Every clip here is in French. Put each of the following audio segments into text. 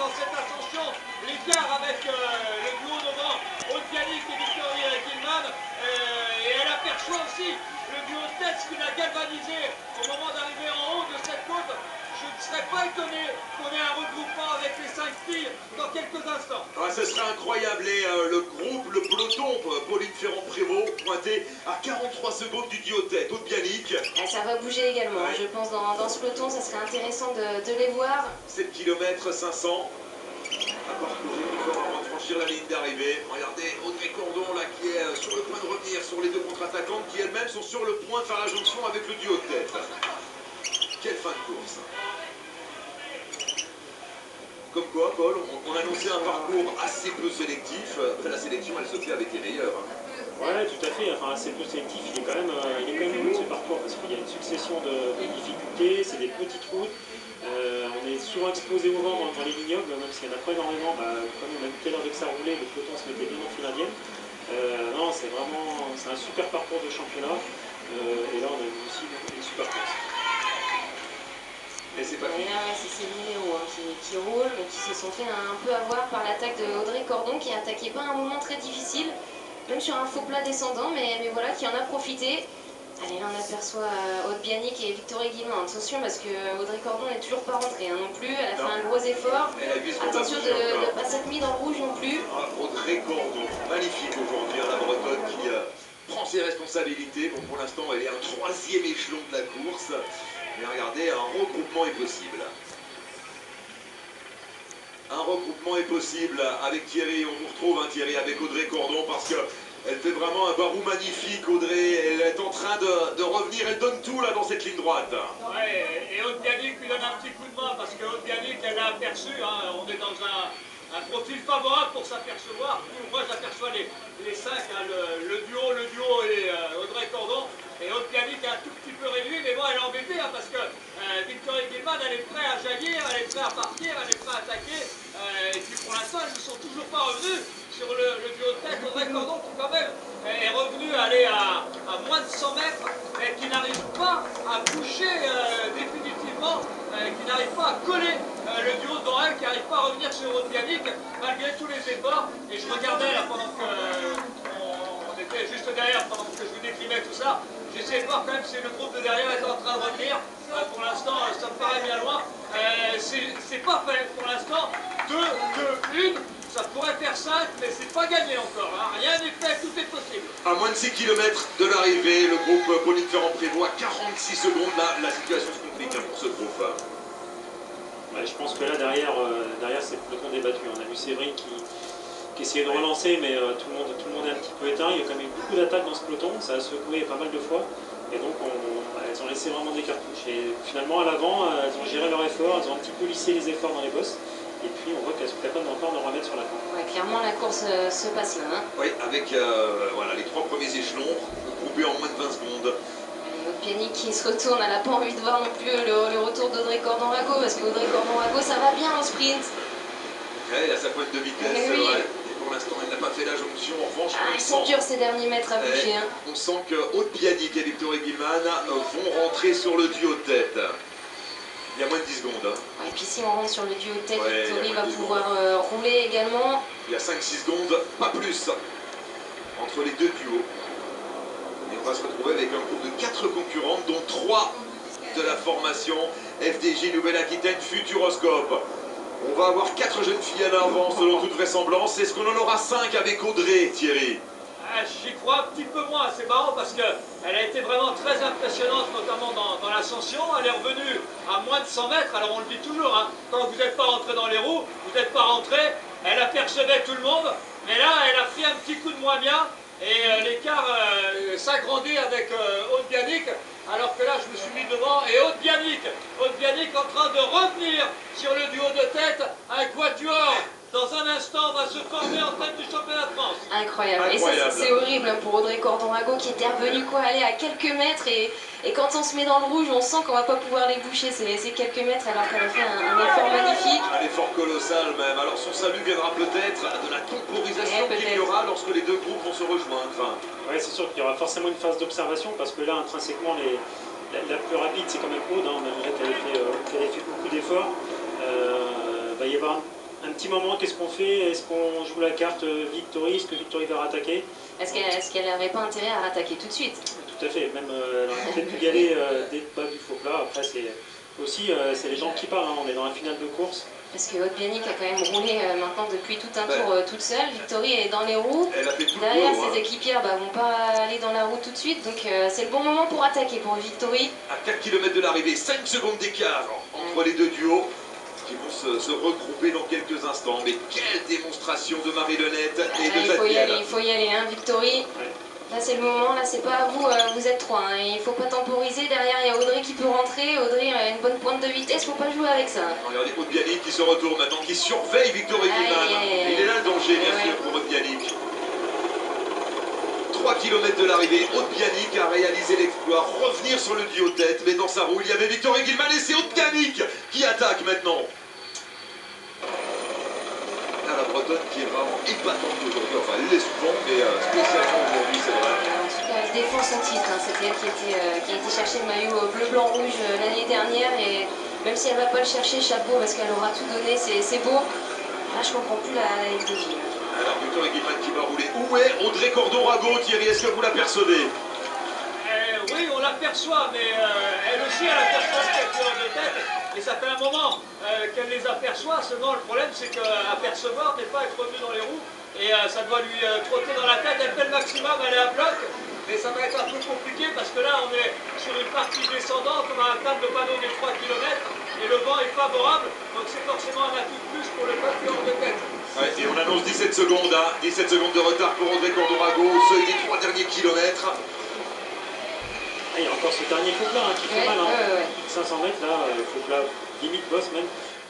dans cette ascension. L'écart avec le duo devant Aude-Bianic et Victory Gilman. Et elle aperçoit aussi le duo de tête, ce qui l'a galvanisé au moment d'arriver en haut de cette côte. Je ne serais pas étonné qu'on ait un regroupement avec les 5 filles dans quelques instants. Ah, ce serait incroyable. Et le groupe, le peloton, Pauline Ferrand-Prévot, pointé à 43 secondes du duo tête. Aude-Bianic. Ah, ça va bouger également. Ouais. Je pense dans ce peloton, ça serait intéressant de les voir. 7 km 500 à parcourir encore avant de franchir la ligne d'arrivée. Regardez Audrey Cordon là qui est sur le point de revenir sur les deux contre-attaquantes qui elles-mêmes sont sur le point de faire la jonction avec le duo de tête. Quelle fin de course. Comme quoi, Paul, on annonçait un parcours assez peu sélectif. Enfin, la sélection, elle se fait avec les meilleurs. Ouais, tout à fait. Enfin, assez peu sélectif. Il est quand même long ce parcours parce qu'il y a une succession de difficultés. C'est des petites routes. On est souvent exposé au vent dans les vignobles, même s'il n'y en a pas énormément. Comme on a vu tout à l'heure dès que ça roulait, le peloton se mettait bien en file indienne. Non, c'est un super parcours de championnat. Et là, on a vu aussi une super course. Et c'est pas fini. C'est ces numéros qui roulent, mais qui se sont fait un peu avoir par l'attaque de Audrey Cordon, qui a attaqué pas un moment très difficile, même sur un faux plat descendant, mais voilà, qui en a profité. Allez, là on aperçoit Aude-Bianic et Victory Gilman. Attention parce que Audrey Cordon n'est toujours pas rentrée non plus, elle a fait un gros effort. Attention de ne pas s'être mis dans le rouge non plus. Ah, Audrey Cordon, magnifique aujourd'hui, la Bretonne qui prend ses responsabilités. Bon, pour l'instant, elle est un 3e échelon de la course. Mais regardez, un regroupement est possible. Un regroupement est possible avec Thierry. On vous retrouve, Thierry, avec Audrey Cordon parce que elle fait vraiment un barou magnifique, Audrey. Elle est en train de revenir. Elle donne tout là dans cette ligne droite. Ouais, et Aude-Bianic lui donne un petit coup de main parce que Aude-Bianic, elle a aperçu. On est dans un profil favorable pour s'apercevoir. Moi, j'aperçois les 5, le duo et Audrey Cordon. Et Aude-Bianic est un tout petit peu réduit, mais bon, elle est embêtée parce que Victory Gilman, elle est prête à jaillir, elle est prête à partir, elle est prête à attaquer. Et puis pour l'instant, elles ne sont toujours pas revenues sur le duo de tête. Audrey Cordon qui quand même est revenue aller à moins de 100 mètres et qui n'arrive pas à boucher définitivement, qui n'arrive pas à coller le duo devant elle, qui n'arrive pas à revenir sur Aude-Bianic malgré tous les efforts. Et je regardais là pendant que on était juste derrière, pendant que je vous décrivais tout ça. J'essaie de voir quand même si le groupe de derrière est en train de revenir. Pour l'instant, ça me paraît bien loin. C'est pas fait. Pour l'instant, 2, 2, 1. Ça pourrait faire 5, mais c'est pas gagné encore. Rien n'est fait, tout est possible. À moins de 6 km de l'arrivée, le groupe Pauline Ferrand-Prévot à 46 secondes. Là, la situation se complique pour ce groupe. Ouais, je pense que là, derrière c'est le peloton débattu. On a vu Séverine qui essayait de relancer, mais tout le monde est un petit peu éteint. Il y a quand même eu beaucoup d'attaques dans ce peloton. Ça a secoué pas mal de fois. Et donc, elles ont laissé vraiment des cartouches. Et finalement, à l'avant, elles ont géré leur effort. Elles ont un petit peu lissé les efforts dans les bosses. Et puis on voit qu'elles sont capables encore de remettre sur la course. Ouais, clairement la course se passe là. Oui, avec voilà, les 3 premiers échelons, groupés en moins de 20 secondes. Aude-Bianic qui se retourne, elle n'a pas envie de voir non plus le retour d'Audrey Cordon-Rago, parce qu'Audrey Cordon-Rago ça va bien en sprint. Ouais, elle a sa pointe de vitesse, c'est oui. vrai. Et pour l'instant, elle n'a pas fait la jonction. En revanche, Ils sont durs ces derniers mètres à bouger. On sent que Aude-Bianic et Victory Gilman vont rentrer sur le duo de tête. Il y a moins de 10 secondes. Et puis si on rentre sur le duo de tête, Ouais, Victory va pouvoir rouler également. Il y a 5-6 secondes, pas plus, entre les deux duos. Et on va se retrouver avec un groupe de 4 concurrentes, dont 3 de la formation FDJ Nouvelle-Aquitaine Futuroscope. On va avoir 4 jeunes filles à l'avant, selon toute vraisemblance. Est-ce qu'on en aura 5 avec Audrey, Thierry? J'y crois un petit peu moins, c'est marrant parce qu'elle a été vraiment très impressionnante, notamment dans l'ascension. Elle est revenue à moins de 100 mètres, alors on le dit toujours, quand vous n'êtes pas rentré dans les roues, vous n'êtes pas rentré. Elle apercevait tout le monde, mais là elle a pris un petit coup de moins bien et l'écart s'agrandit avec Aude-Bianic, alors que là je me suis mis devant et Aude-Bianic en train de revenir sur le duo de tête, un quatuor. Dans un instant, on va se former en tête du championnat de France. Incroyable. Et ça, c'est horrible pour Audrey Cordon-Rago qui était revenue aller à quelques mètres. Et quand on se met dans le rouge, on sent qu'on va pas pouvoir les boucher ces quelques mètres alors qu'elle a fait un effort magnifique. Un effort colossal même. Alors son salut viendra peut-être de la temporisation qu'il y aura lorsque les deux groupes vont se rejoindre. Enfin... Oui, c'est sûr qu'il y aura forcément une phase d'observation parce que là, intrinsèquement, la plus rapide, c'est quand même Aude, malgré qu'elle ait fait beaucoup d'efforts. Il va y avoir un petit moment, qu'est-ce qu'on fait? Est-ce qu'on joue la carte Victory? Est-ce que Victory va rattaquer? Est-ce qu'elle n'aurait pas intérêt à rattaquer tout de suite? Tout à fait, même elle aurait peut-être pu y aller dès le bas du faux plat. Après, c'est aussi c'est les jambes qui parlent, hein. On est dans la finale de course. Parce que Odbianic a quand même roulé maintenant depuis tout un tour toute seule. Victory est dans les roues. Elle a fait tout Derrière, le tour, ses équipières vont pas aller dans la roue tout de suite. Donc c'est le bon moment pour attaquer pour Victory. À 4 km de l'arrivée, 5 secondes d'écart entre les deux duos qui vont se regrouper dans quelques instants. Mais quelle démonstration de Marie-Lenette et de Il faut y Jadiel. aller, il faut y aller, hein, Victory. Ouais. Là c'est le moment, là c'est pas à vous, vous êtes trois. Hein. Il faut pas temporiser. Derrière il y a Audrey qui peut rentrer. Audrey a une bonne pointe de vitesse, faut pas jouer avec ça. Regardez Odbianic qui se retourne maintenant, qui surveille Victory Gilman. Il est là le danger, bien sûr, pour Odbianic. 3 km de l'arrivée, Odbianic a réalisé l'exploit, revenir sur le duo tête, mais dans sa roue, il y avait Victory Gilman et c'est Odbianic qui attaque maintenant. Là, la Bretonne qui est vraiment épatante aujourd'hui, enfin elle l'est souvent, mais spécialement aujourd'hui, c'est vrai. En tout cas, elle défend son titre. Hein. C'était elle qui a été chercher le maillot bleu, blanc, rouge l'année dernière. Et même si elle va pas le chercher, chapeau, parce qu'elle aura tout donné, c'est beau. Là, je comprends plus la FDJ. Alors, Victory Gilman qui va rouler. Où est Audrey Cordon-Rago, Thierry? Est-ce que vous l'apercevez? Oui, on l'aperçoit, mais elle aussi, elle aperçoit quelques heures de tête. Et ça fait un moment qu'elle les aperçoit. Seulement, le problème, c'est qu'apercevoir n'est pas être revenu dans les roues. Et ça doit lui trotter dans la tête. Elle fait le maximum, elle est à bloc. Mais ça va être un peu compliqué parce que là, on est sur une partie descendante. On a atteint le panneau des 3 km. Et le vent est favorable. Donc, c'est forcément un atout de plus pour le peuple hors de tête. Ouais, et on annonce 17 secondes, hein, 17 secondes de retard pour Audrey Cordon-Rago au seuil des 3 derniers kilomètres. Il y a encore ce dernier faux plat qui fait mal. 500 mètres là, faux plat limite boss même.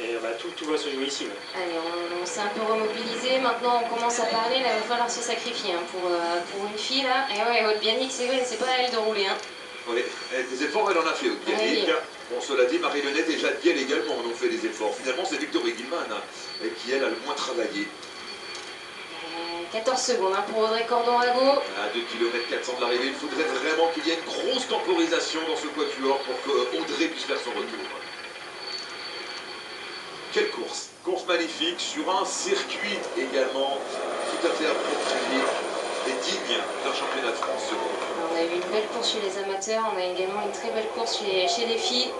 Et tout va se jouer ici. Allez, on s'est un peu remobilisé. Maintenant, on commence à parler. Là, il va falloir se sacrifier pour une fille. Là. Et ouais, Odbianic, c'est vrai, c'est pas à elle de rouler. Hein. Oui, des efforts, elle en a fait, Odbianic. Bon, cela dit, Marie-Lenette et Jadiel également en ont fait des efforts. Finalement, c'est Victory Gilman qui, elle, a le moins travaillé. 14 secondes pour Audrey Cordon-Rago. À 2 km 400 de l'arrivée, il faudrait vraiment qu'il y ait une grosse temporisation dans ce quatuor pour que Audrey puisse faire son retour. Quelle course! Course magnifique sur un circuit également tout à fait approprié et digne d'un championnat de France. On a eu une belle course chez les amateurs, on a également une très belle course chez les filles.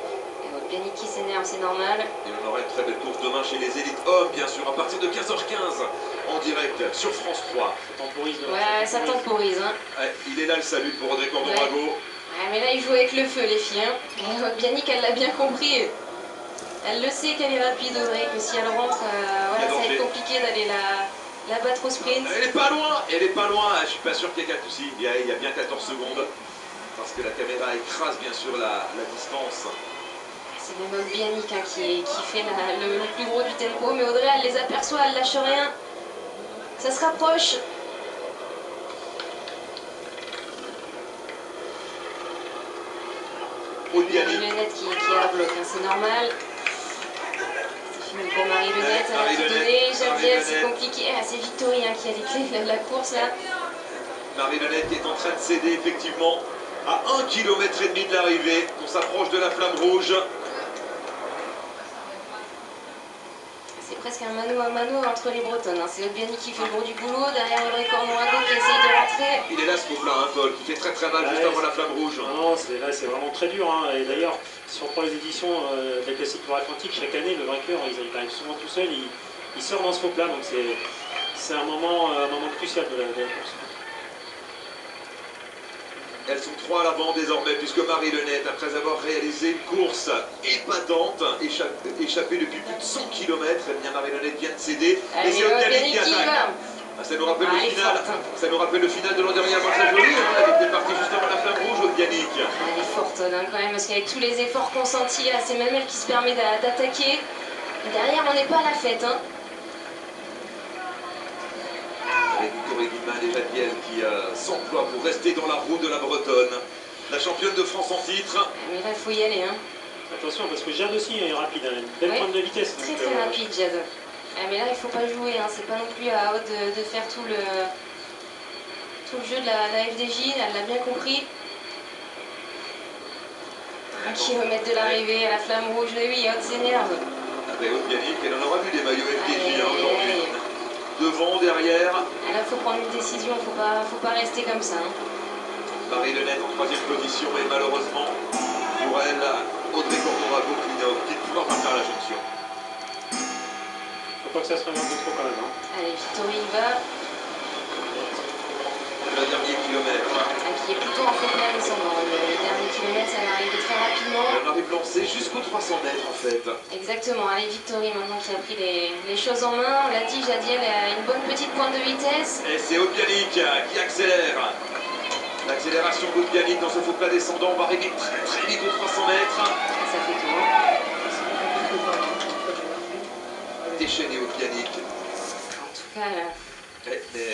Odbianic qui s'énerve, c'est normal. Et on aura une très belle course demain chez les élites hommes, bien sûr, à partir de 15h15 en direct sur France 3. Ça temporise. Ouais, ça temporise. Hein. Ouais, il est là le salut pour Audrey Cordon-Rago. Ouais, mais là, ils jouent avec le feu, les filles. Hein. Odbianic, elle l'a bien compris. Elle le sait qu'elle est rapide, Audrey, que si elle rentre, voilà, ça va être compliqué d'aller la battre au sprint. Elle est pas loin, elle est pas loin. Je suis pas sûr qu'il y ait 4 soucis. Il y a bien 14 secondes. Parce que la caméra écrase bien sûr la distance. C'est même Odbianic qui fait le plus gros du tempo, mais Audrey, elle les aperçoit, elle lâche rien. Ça se rapproche. Marie-Lenette qui est à bloc, hein, c'est normal. C'est fini pour Marie-Lenette, elle a tout donné. Jadiel, c'est compliqué. Ah, c'est Victory qui a les clés de la course là. Marie-Lenette qui est en train de céder effectivement à 1,5 km de l'arrivée. On s'approche de la flamme rouge. C'est presque un mano à mano entre les Bretonnes. Hein. C'est Odbianic qui fait le gros du boulot. Derrière Audrey Cordon-Rago qui essaye de rentrer. Il est là ce pauvre-là, Paul, qui fait très mal juste avant la flamme rouge. Non, là c'est vraiment très dur. Hein. Et d'ailleurs, si on prend les éditions de la classique Loire-Atlantique, chaque année, le vainqueur, il arrive souvent tout seul, il sort dans ce faux plat. Donc c'est un moment crucial de la course. Elles sont 3 à l'avant désormais, puisque Marie-Lenette, après avoir réalisé une course épatante, échappée depuis plus de 100 km, eh bien Marie-Lenette vient de céder. Et c'est Odbianic qui attaque. Ça nous rappelle le final. Ça nous rappelle le final de l'an dernier à Marseille-Joly. Elle était partie juste avant la flamme rouge, Odbianic. Elle est forte quand même, parce qu'avec tous les efforts consentis, c'est même elle qui se permet d'attaquer. Derrière, on n'est pas à la fête. Hein. Avec Victory Gilman et Jadiel qui s'emploient pour rester dans la roue de la Bretonne. La championne de France en titre. Mais là, il faut y aller. Hein. Attention, parce que Jade aussi est rapide, elle a une belle pointe de vitesse. Très très rapide, Jade. Ah, mais là, il ne faut pas jouer. Hein. C'est pas non plus à Aude de faire tout le jeu de la FDJ. Elle l'a bien compris. 1 km de l'arrivée à la flamme rouge. Oui, Aude s'énerve. Avec Odbianic, elle en aura vu des maillots FDJ aujourd'hui. Devant, derrière. Là, il faut prendre une décision, faut pas rester comme ça. Hein. Marie Lenette en 3e position et malheureusement pour elle, Audrey Cordorago qui ne pourra pas faire la jonction. Faut pas que ça se remonte trop quand même. Hein. Allez, Victory y va. Le dernier kilomètre. Qui est plutôt en faux plat descendant. Le dernier kilomètre, ça va arriver très rapidement. Elle arrive lancée jusqu'aux 300 mètres en fait. Exactement. Allez, Victory maintenant qui a pris les choses en main. On l'a dit, Jadiel a une bonne petite pointe de vitesse. Et c'est Oudbianic qui accélère. L'accélération d'Oudbianic dans ce faux plat descendant, on va arriver très vite aux 300 mètres. Ça fait tout. Déchaîné Oudbianic. En tout cas, là,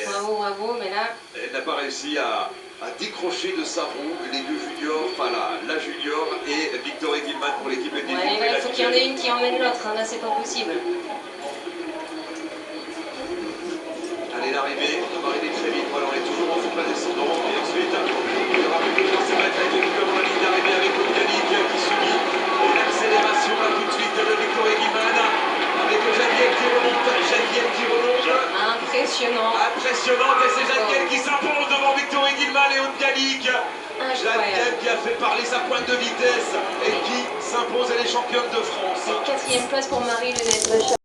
bravo, mais là... Elle n'a pas réussi à décrocher de sa roue les deux juniors, enfin la junior et Victory Gilman pour l'équipe de Ouais, là, il faut qu'il y en ait une qui emmène l'autre, hein. Là c'est pas possible. Allez, l'arrivée, on va arriver très vite, voilà, on est toujours en faux plat descendant, et ensuite, il y aura plus de 300 mètres avec devant la ligne d'arrivée avec Oudbianic qui subit l'accélération là tout de suite de Victory Gilman, avec Jadiel qui remonte. Impressionnant. Impressionnant, et c'est Jadiel qui s'impose devant Victory Gilman et Oudbianic. Jadiel qui a fait parler sa pointe de vitesse et qui s'impose, elle est championne de France. 4e place pour Marie Lenette.